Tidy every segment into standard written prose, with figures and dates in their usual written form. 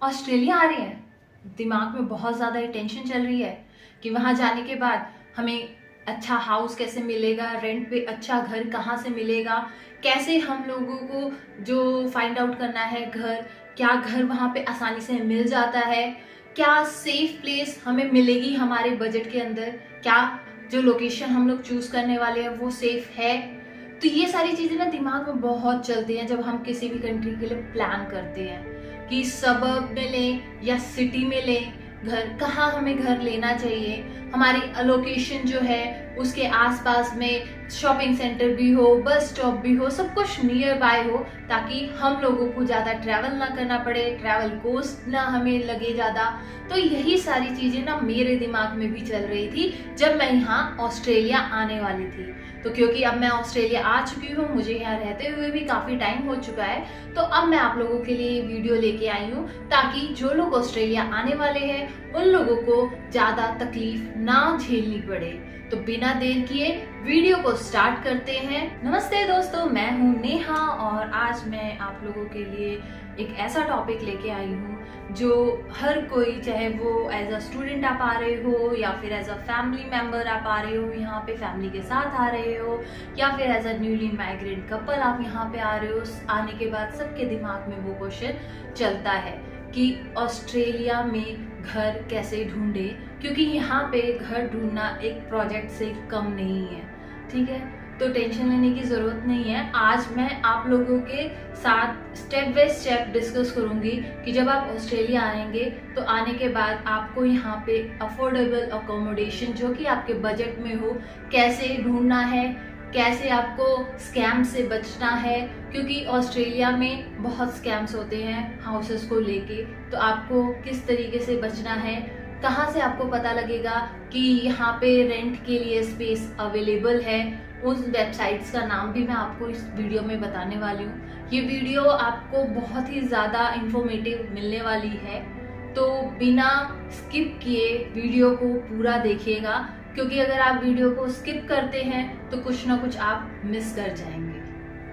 Australia आ रहे हैं, दिमाग में बहुत ज़्यादा टेंशन चल रही है कि वहाँ जाने के बाद हमें अच्छा हाउस कैसे मिलेगा, रेंट पे अच्छा घर कहाँ से मिलेगा, कैसे हम लोगों को जो फाइंड आउट करना है घर, क्या घर वहाँ पे आसानी से मिल जाता है, क्या सेफ प्लेस हमें मिलेगी हमारे बजट के अंदर, क्या जो लोकेशन हम लोग चूज करने वाले हैं वो सेफ है। तो ये सारी चीज़ें ना दिमाग में बहुत चलती हैं जब हम किसी भी कंट्री के लिए प्लान करते हैं कि सबर्ब में लें या सिटी में लें, घर कहाँ हमें घर लेना चाहिए, हमारी लोकेशन जो है उसके आसपास में शॉपिंग सेंटर भी हो, बस स्टॉप भी हो, सब कुछ नियर बाय हो ताकि हम लोगों को ज़्यादा ट्रैवल ना करना पड़े, ट्रैवल कॉस्ट ना हमें लगे ज़्यादा। तो यही सारी चीज़ें ना मेरे दिमाग में भी चल रही थी जब मैं यहाँ ऑस्ट्रेलिया आने वाली थी। तो क्योंकि अब मैं ऑस्ट्रेलिया आ चुकी हूँ, मुझे यहाँ रहते हुए भी काफ़ी टाइम हो चुका है, तो अब मैं आप लोगों के लिए वीडियो लेके आई हूँ ताकि जो लोग ऑस्ट्रेलिया आने वाले हैं उन लोगों को ज़्यादा तकलीफ ना झेलनी पड़े। तो बिना देर किए वीडियो को स्टार्ट करते हैं। नमस्ते दोस्तों, मैं हूँ नेहा और आज मैं आप लोगों के लिए एक ऐसा टॉपिक लेके आई हूँ जो हर कोई, चाहे वो एज अ स्टूडेंट आप आ रहे हो या फिर एज अ फैमिली मेम्बर आप आ रहे हो, यहाँ पे फैमिली के साथ आ रहे हो, या फिर as a newly migrant couple आप यहाँ पे आ रहे हो, आने के बाद सबके दिमाग में वो क्वेश्चन चलता है कि ऑस्ट्रेलिया में घर कैसे ढूंढे, क्योंकि यहाँ पे घर ढूंढना एक प्रोजेक्ट से कम नहीं है। ठीक है, तो टेंशन लेने की ज़रूरत नहीं है। आज मैं आप लोगों के साथ स्टेप बाय स्टेप डिस्कस करूंगी कि जब आप ऑस्ट्रेलिया आएंगे तो आने के बाद आपको यहाँ पे अफोर्डेबल अकोमोडेशन जो कि आपके बजट में हो कैसे ढूंढना है, कैसे आपको स्कैम से बचना है, क्योंकि ऑस्ट्रेलिया में बहुत स्कैम्स होते हैं हाउसेस को लेके। तो आपको किस तरीके से बचना है, कहाँ से आपको पता लगेगा कि यहाँ पे रेंट के लिए स्पेस अवेलेबल है, उस वेबसाइट्स का नाम भी मैं आपको इस वीडियो में बताने वाली हूँ। ये वीडियो आपको बहुत ही ज़्यादा इंफॉर्मेटिव मिलने वाली है, तो बिना स्किप किए वीडियो को पूरा देखिएगा, क्योंकि अगर आप वीडियो को स्किप करते हैं तो कुछ ना कुछ आप मिस कर जाएंगे।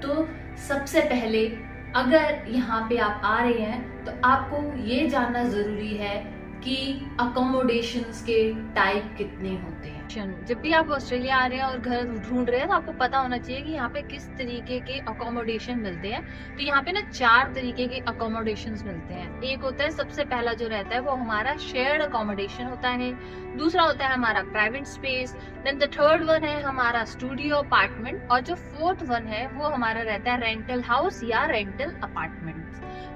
तो सबसे पहले अगर यहाँ पे आप आ रहे हैं तो आपको ये जानना ज़रूरी है कि अकोमोडेशंस के टाइप कितने होते हैं। जब भी आप ऑस्ट्रेलिया आ रहे हैं और घर ढूंढ रहे हैं तो आपको पता होना चाहिए कि यहाँ पे किस तरीके के अकोमोडेशन मिलते हैं। तो यहाँ पे ना 4 तरीके के अकोमोडेशंस मिलते हैं। एक होता है, सबसे पहला जो रहता है वो हमारा शेयर्ड अकोमोडेशन होता है, दूसरा होता है हमारा private space, then the third one है हमारा स्टूडियो अपार्टमेंट, और जो फोर्थ वन है वो हमारा रहता है रेंटल हाउस या रेंटल अपार्टमेंट।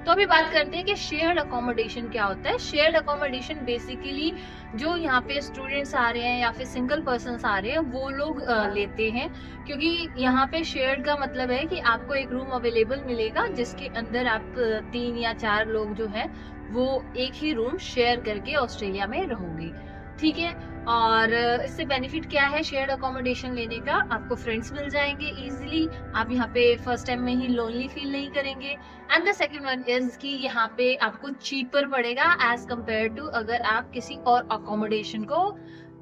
तो अभी बात करते हैं कि शेयर्ड अकोमोडेशन क्या होता है। शेयर्ड अकोमोडेशन बेसिकली जो यहाँ पे स्टूडेंट्स आ रहे हैं या फिर सिंगल पर्सन्स आ रहे हैं वो लोग लेते हैं, क्योंकि यहाँ पे शेयर्ड का मतलब है कि आपको एक रूम अवेलेबल मिलेगा जिसके अंदर आप 3 या 4 लोग जो है वो एक ही रूम शेयर करके ऑस्ट्रेलिया में रहोगे। ठीक है, और इससे बेनिफिट क्या है शेयर्ड अकोमोडेशन लेने का, आपको फ्रेंड्स मिल जाएंगे इजीली, आप यहाँ पे फर्स्ट टाइम में ही लोनली फील नहीं करेंगे, and the second one is कि यहाँ पे आपको चीपर पड़ेगा एज कंपेयर टू अगर आप किसी और अकोमोडेशन को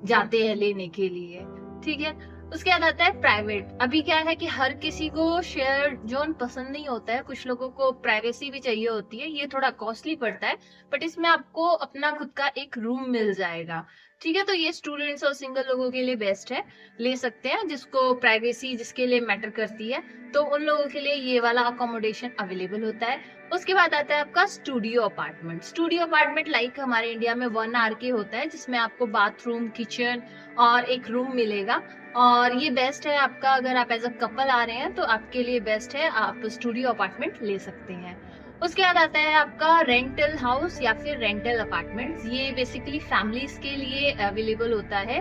जाते हैं लेने के लिए। ठीक है, उसके बाद आता है प्राइवेट। अभी क्या है कि हर किसी को शेयर जोन पसंद नहीं होता है, कुछ लोगों को प्राइवेसी भी चाहिए होती है, ये थोड़ा कॉस्टली पड़ता है, बट इसमें आपको अपना खुद का एक रूम मिल जाएगा। ठीक है, तो ये स्टूडेंट्स और सिंगल लोगों के लिए बेस्ट है, ले सकते हैं, जिसको प्राइवेसी जिसके लिए मैटर करती है तो उन लोगों के लिए ये वाला अकोमोडेशन अवेलेबल होता है। उसके बाद आता है आपका studio apartment. Studio apartment like हमारे इंडिया में 1 RK होता है, जिसमें आपको बाथरूम, किचन और एक रूम मिलेगा, और ये बेस्ट है आपका अगर आप एज अ कपल आ रहे हैं तो आपके लिए बेस्ट है, आप स्टूडियो अपार्टमेंट ले सकते हैं। उसके बाद आता है आपका रेंटल हाउस या फिर रेंटल अपार्टमेंट्स। ये बेसिकली फैमिलीज के लिए अवेलेबल होता है।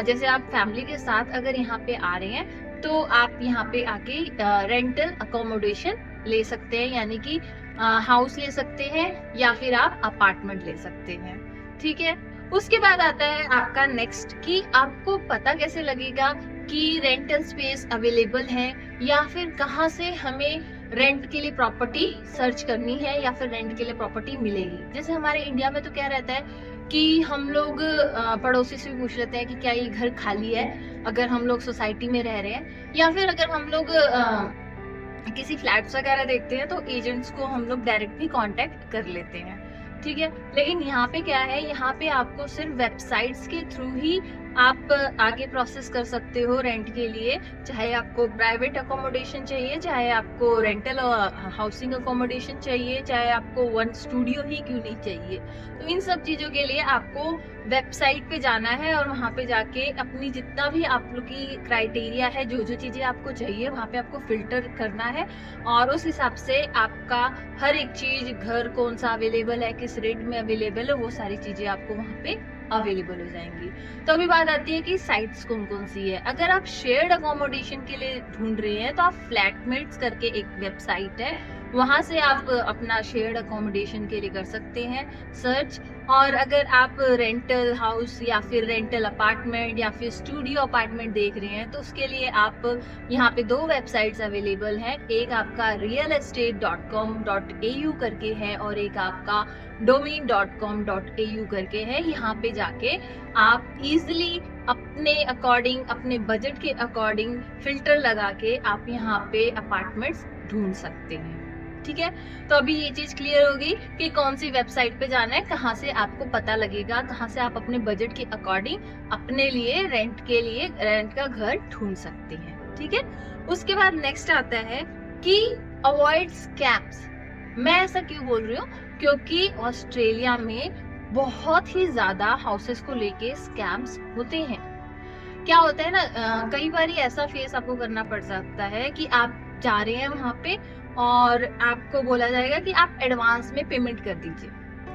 जैसे आप फैमिली के साथ अगर यहाँ पे आ रहे हैं तो आप यहाँ पे आके रेंटल अकोमोडेशन ले सकते हैं, यानी कि हाउस ले सकते हैं या फिर आप अपार्टमेंट ले सकते हैं। ठीक है, उसके बाद आता है आपका नेक्स्ट कि आपको पता कैसे लगेगा कि रेंटल स्पेस अवेलेबल है या फिर कहाँ से हमें रेंट के लिए प्रॉपर्टी सर्च करनी है या फिर रेंट के लिए प्रॉपर्टी मिलेगी। जैसे हमारे इंडिया में तो क्या रहता है कि हम लोग पड़ोसी से भी पूछ लेते हैं कि क्या ये घर खाली है, अगर हम लोग सोसाइटी में रह रहे हैं, या फिर अगर हम लोग किसी फ्लैट्स वगैरह देखते हैं तो एजेंट्स को हम लोग डायरेक्टली कांटेक्ट कर लेते हैं। ठीक है। लेकिन यहाँ पे क्या है, यहाँ पे आपको सिर्फ वेबसाइट्स के थ्रू ही आप आगे प्रोसेस कर सकते हो रेंट के लिए। चाहे आपको प्राइवेट अकोमोडेशन चाहिए, चाहे आपको रेंटल हाउसिंग अकोमोडेशन चाहिए, चाहे आपको वन स्टूडियो ही क्यों नहीं चाहिए। तो इन सब चीजों के लिए आपको वेबसाइट पे जाना है और वहां पे जाके अपनी जितना भी आप लोग की क्राइटेरिया है, जो जो चीजें आपको चाहिए वहां पे आपको फिल्टर करना है और उस हिसाब से आपका हर एक चीज, घर कौन सा अवेलेबल है, किस रेट में अवेलेबल है, वो सारी चीजें आपको वहां पे अवेलेबल हो जाएंगी। तो अभी बात आती है कि साइट्स कौन कौन सी है। अगर आप शेयर्ड अकोमोडेशन के लिए ढूंढ रहे हैं तो आप फ्लैटमेट्स करके एक वेबसाइट है, वहां से आप अपना शेयर्ड अकोमोडेशन के लिए कर सकते हैं सर्च। और अगर आप रेंटल हाउस या फिर रेंटल अपार्टमेंट या फिर स्टूडियो अपार्टमेंट देख रहे हैं तो उसके लिए आप यहाँ पे 2 वेबसाइट्स अवेलेबल हैं। एक आपका realestate.com.au करके है और एक आपका domain.com.au करके है। यहाँ पे जाके आप इजिली अपने अकॉर्डिंग, अपने बजट के अकॉर्डिंग फिल्टर लगा के आप यहाँ पे अपार्टमेंट्स ढूंढ सकते हैं। ठीक है, तो अभी ये चीज क्लियर होगी कि कौन सी वेबसाइट पे जाना है, कहाँ से आपको पता लगेगा, कहाँ से आप अपने बजट के अकॉर्डिंग अपने लिए रेंट का घर ढूंढ सकते हैं। ठीक है, उसके बाद नेक्स्ट आता है कि अवॉइड स्कैम्स। मैं ऐसा क्यों बोल रही हूँ, क्योंकि ऑस्ट्रेलिया में बहुत ही ज्यादा हाउसेस को लेके स्कैम्स होते हैं। क्या होता है ना, कई बार ऐसा फेस आपको करना पड़ सकता है कि आप जा रहे हैं वहां पे और आपको बोला जाएगा कि आप एडवांस में पेमेंट कर दीजिए।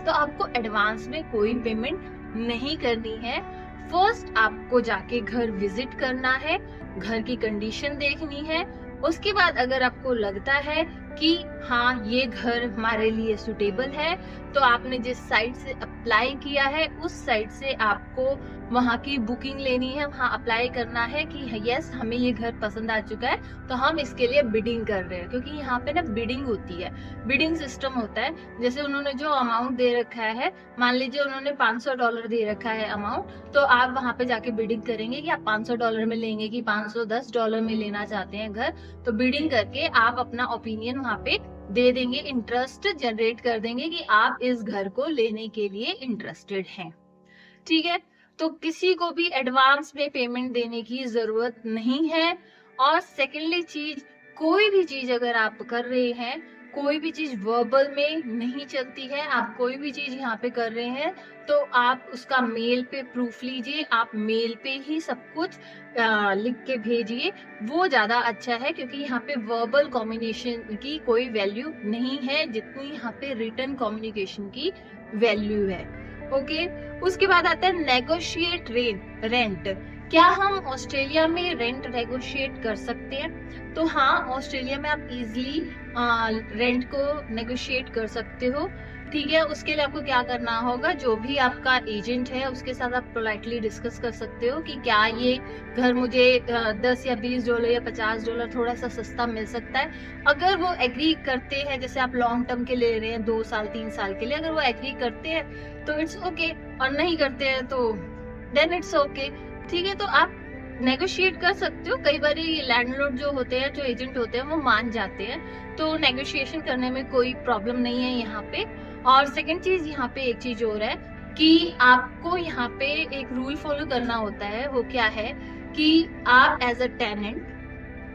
तो आपको एडवांस में कोई पेमेंट नहीं करनी है। फर्स्ट आपको जाके घर विजिट करना है, घर की कंडीशन देखनी है। उसके बाद अगर आपको लगता है कि हाँ ये घर हमारे लिए सुटेबल है, तो आपने जिस साइट से अप्लाई किया है उस साइट से आपको वहाँ की बुकिंग लेनी है, वहाँ अप्लाई करना है कि यस हमें ये घर पसंद आ चुका है, तो हम इसके लिए बिडिंग कर रहे हैं। क्योंकि यहाँ पे ना बिडिंग होती है, बिडिंग सिस्टम होता है। जैसे उन्होंने जो अमाउंट दे रखा है, मान लीजिए उन्होंने $500 दे रखा है अमाउंट, तो आप वहाँ पे जाके बिडिंग करेंगे कि आप $500 में लेंगे कि $510 में लेना चाहते हैं घर। तो बिडिंग करके आप अपना ओपिनियन वहाँ पे दे देंगे, इंटरेस्ट जनरेट कर देंगे कि आप इस घर को लेने के लिए इंटरेस्टेड हैं। ठीक है, तो किसी को भी एडवांस में पेमेंट देने की जरूरत नहीं है। और सेकेंडली चीज, कोई भी चीज अगर आप कर रहे हैं, कोई भी चीज वर्बल में नहीं चलती है। आप कोई भी चीज यहाँ पे कर रहे हैं तो आप उसका मेल पे प्रूफ लीजिए, आप मेल पे ही सब कुछ लिख के भेजिए, वो ज्यादा अच्छा है। क्योंकि यहाँ पे वर्बल कम्युनिकेशन की कोई वैल्यू नहीं है जितनी यहाँ पे रिटन कम्युनिकेशन की वैल्यू है। ओके, उसके बाद आता है नेगोशिएट रेंट। क्या हम ऑस्ट्रेलिया में रेंट नेगोशिएट कर सकते हैं? तो हाँ, ऑस्ट्रेलिया में आप इजीली रेंट को नेगोशिएट कर सकते हो। ठीक है, उसके लिए आपको क्या करना होगा, जो भी आपका एजेंट है उसके साथ आप पोलाइटली डिस्कस कर सकते हो कि क्या ये घर मुझे $10 या $20 या $50 थोड़ा सा सस्ता मिल सकता है। अगर वो एग्री करते हैं, जैसे आप लॉन्ग टर्म के ले रहे हैं 2 साल 3 साल के लिए, अगर वो एग्री करते हैं तो इट्स ओके, और नहीं करते हैं तो देन इट्स ओके। ठीक है, तो आप नेगोशिएट कर सकते हो। कई बार लैंडलॉर्ड जो होते हैं, जो एजेंट होते हैं, वो मान जाते हैं, तो नेगोशिएशन करने में कोई प्रॉब्लम नहीं है यहाँ पे। और सेकंड चीज, यहाँ पे एक चीज और है कि आपको यहाँ पे एक रूल फॉलो करना होता है। वो क्या है कि आप एज अ टेनेंट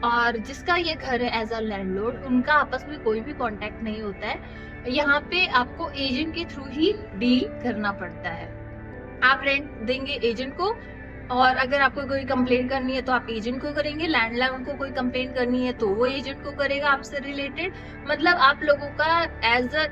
और जिसका ये घर है एज अ लैंडलॉर्ड, उनका आपस में कोई भी कांटेक्ट नहीं होता है। यहाँ पे आपको एजेंट के थ्रू ही डील करना पड़ता है। आप रेंट देंगे एजेंट को, और अगर आपको कोई कंप्लेंट करनी है तो आप एजेंट को करेंगे, लैंडलॉर्ड को कोई कंप्लेंट करनी है तो वो एजेंट को करेगा आपसे रिलेटेड। मतलब आप लोगों का एज अ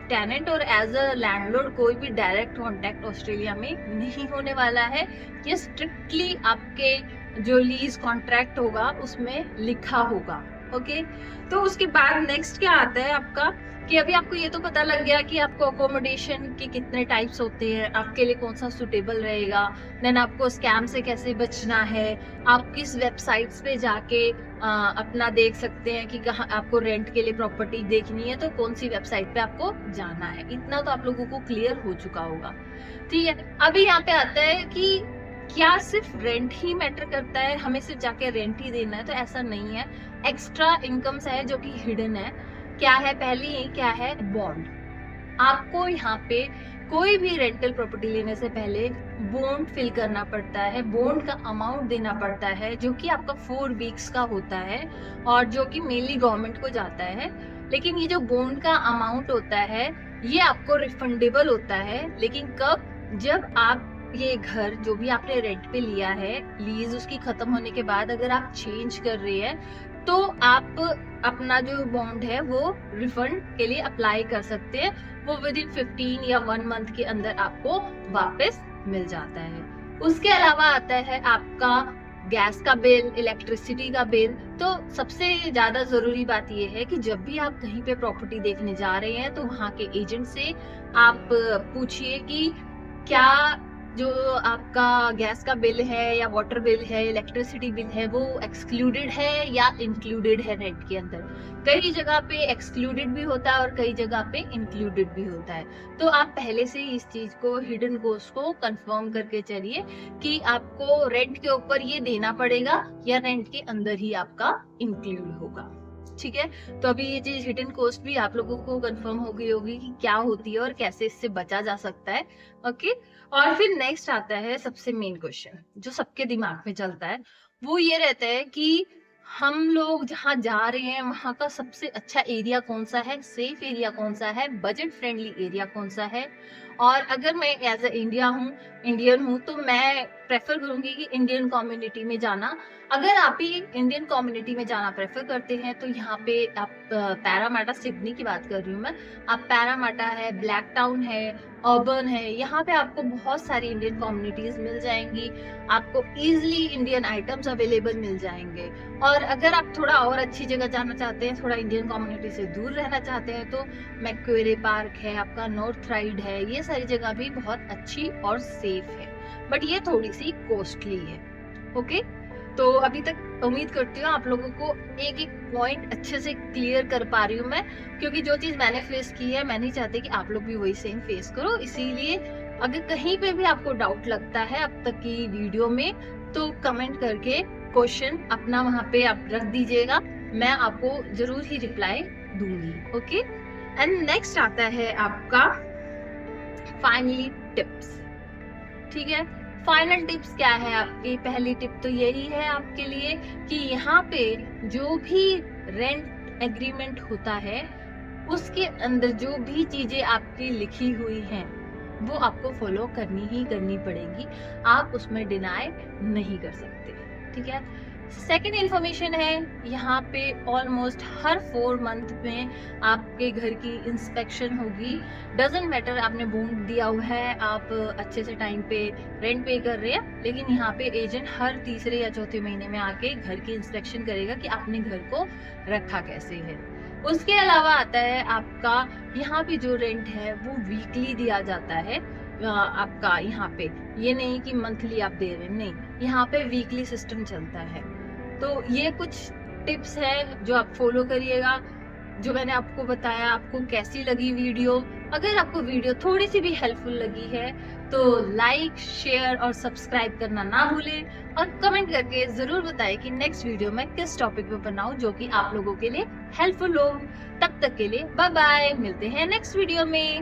टेनेंट और एज अ लैंडलॉर्ड कोई भी डायरेक्ट कांटेक्ट ऑस्ट्रेलिया में नहीं होने वाला है। ये स्ट्रिक्टली आपके जो लीज कॉन्ट्रैक्ट होगा उसमें लिखा होगा। ओके, तो उसके बाद नेक्स्ट क्या आता है आपका कि अभी आपको ये तो पता लग गया कि आपको अकोमोडेशन के कितने टाइप्स होते हैं, आपके लिए कौन सा सुटेबल रहेगा, देन आपको स्कैम से कैसे बचना है, आप किस वेबसाइट्स पे जाके अपना देख सकते हैं कि कहाँ आपको रेंट के लिए प्रॉपर्टी देखनी है तो कौन सी वेबसाइट पे आपको जाना है। इतना तो आप लोगों को क्लियर हो चुका होगा। ठीक है, अभी यहाँ पे आता है कि क्या सिर्फ रेंट ही मैटर करता है, हमें सिर्फ जाके रेंट ही देना है? तो ऐसा नहीं है। एक्स्ट्रा इनकम्स है जो कि हिडन है। क्या है? पहली क्या है? बॉन्ड। आपको यहाँ पे कोई भी रेंटल प्रॉपर्टी लेने से पहले बॉन्ड फिल करना पड़ता है, बॉन्ड का अमाउंट देना पड़ता है जो कि आपका 4 वीक्स का होता है और जो कि मेनली गवर्नमेंट को जाता है। लेकिन ये जो बॉन्ड का अमाउंट होता है ये आपको रिफंडेबल होता है, लेकिन कब? जब आप ये घर जो भी आपने रेंट पे लिया है, लीज उसकी खत्म होने के बाद अगर आप चेंज कर रहे हैं तो आप अपना जो बॉन्ड है वो रिफंड के लिए अप्लाई कर सकते हैं। वो विद इन 15 या 1 मंथ के अंदर आपको वापस मिल जाता है। उसके अलावा आता है आपका गैस का बिल, इलेक्ट्रिसिटी का बिल। तो सबसे ज्यादा जरूरी बात यह है कि जब भी आप कहीं पे प्रॉपर्टी देखने जा रहे हैं तो वहाँ के एजेंट से आप पूछिए कि क्या जो आपका गैस का बिल है या वाटर बिल है, इलेक्ट्रिसिटी बिल है, वो एक्सक्लूडेड है या इंक्लूडेड है रेंट के अंदर। कई जगह पे एक्सक्लूडेड भी होता है और कई जगह पे इंक्लूडेड भी होता है। तो आप पहले से ही इस चीज को, हिडन कॉस्ट को कंफर्म करके चलिए कि आपको रेंट के ऊपर ये देना पड़ेगा या रेंट के अंदर ही आपका इंक्लूड होगा। ठीक है, तो अभी ये चीज हिडन कॉस्ट भी आप लोगों को कंफर्म हो गई होगी कि क्या होती है और कैसे इससे बचा जा सकता है। ओके, और फिर नेक्स्ट आता है सबसे मेन क्वेश्चन जो सबके दिमाग में चलता है, वो ये रहता है कि हम लोग जहाँ जा रहे हैं वहाँ का सबसे अच्छा एरिया कौन सा है, सेफ एरिया कौन सा है, बजट फ्रेंडली एरिया कौन सा है। और अगर मैं एज ए इंडियन हूँ तो मैं प्रेफर करूंगी कि इंडियन कम्युनिटी में जाना। अगर आप भी इंडियन कम्युनिटी में जाना प्रेफर करते हैं तो यहाँ पे आप पैरामाटा, सिडनी की बात कर रही हूँ मैं, आप पैरामाटा है, ब्लैक टाउन है, अर्बन है, यहाँ पे आपको बहुत सारी इंडियन कम्युनिटीज मिल जाएंगी। आपको इजीली इंडियन आइटम्स अवेलेबल मिल जाएंगे। और अगर आप थोड़ा और अच्छी जगह जाना चाहते हैं, थोड़ा इंडियन कम्युनिटी से दूर रहना चाहते हैं, तो मैक्वेरे पार्क है, आपका नॉर्थ राइड है, ये सारी जगह भी बहुत अच्छी और सेफ है, बट ये थोड़ी सी कॉस्टली है। ओके, तो अभी तक उम्मीद करती हूँ आप लोगों को एक एक पॉइंट अच्छे से क्लियर कर पा रही हूँ मैं, क्योंकि जो चीज मैंने फेस की है मैं नहीं चाहती कि आप लोग भी वही सेम फेस करो। इसीलिए अगर कहीं पे भी आपको डाउट लगता है अब तक की वीडियो में, तो कमेंट करके क्वेश्चन अपना वहां पे आप रख दीजिएगा, मैं आपको जरूर ही रिप्लाई दूंगी। ओके, एंड नेक्स्ट आता है आपका फाइनली टिप्स। ठीक है, फाइनल टिप्स क्या है आपकी? पहली टिप तो यही है आपके लिए कि यहाँ पे जो भी रेंट एग्रीमेंट होता है उसके अंदर जो भी चीजें आपकी लिखी हुई हैं वो आपको फॉलो करनी पड़ेगी, आप उसमें डिनाई नहीं कर सकते। ठीक है, सेकेंड इंफॉर्मेशन है, यहाँ पे ऑलमोस्ट हर 4 मंथ में आपके घर की इंस्पेक्शन होगी। डजेंट मैटर आपने बॉन्ड दिया हुआ है, आप अच्छे से टाइम पे रेंट पे कर रहे हैं, लेकिन यहाँ पे एजेंट हर तीसरे या चौथे महीने में आके घर की इंस्पेक्शन करेगा कि आपने घर को रखा कैसे है। उसके अलावा आता है आपका यहाँ पे जो रेंट है वो वीकली दिया जाता है। आपका यहाँ पे ये नहीं कि मंथली आप दे रहे हैं, नहीं, यहाँ पे वीकली सिस्टम चलता है। तो ये कुछ टिप्स है जो आप फॉलो करिएगा, जो मैंने आपको बताया। आपको कैसी लगी वीडियो? अगर आपको वीडियो थोड़ी सी भी हेल्पफुल लगी है तो लाइक, शेयर और सब्सक्राइब करना ना भूलें, और कमेंट करके जरूर बताएं कि नेक्स्ट वीडियो मैं किस टॉपिक पे बनाऊं जो कि आप लोगों के लिए हेल्पफुल हो। तब तक के लिए बाय बाय, मिलते हैं नेक्स्ट वीडियो में।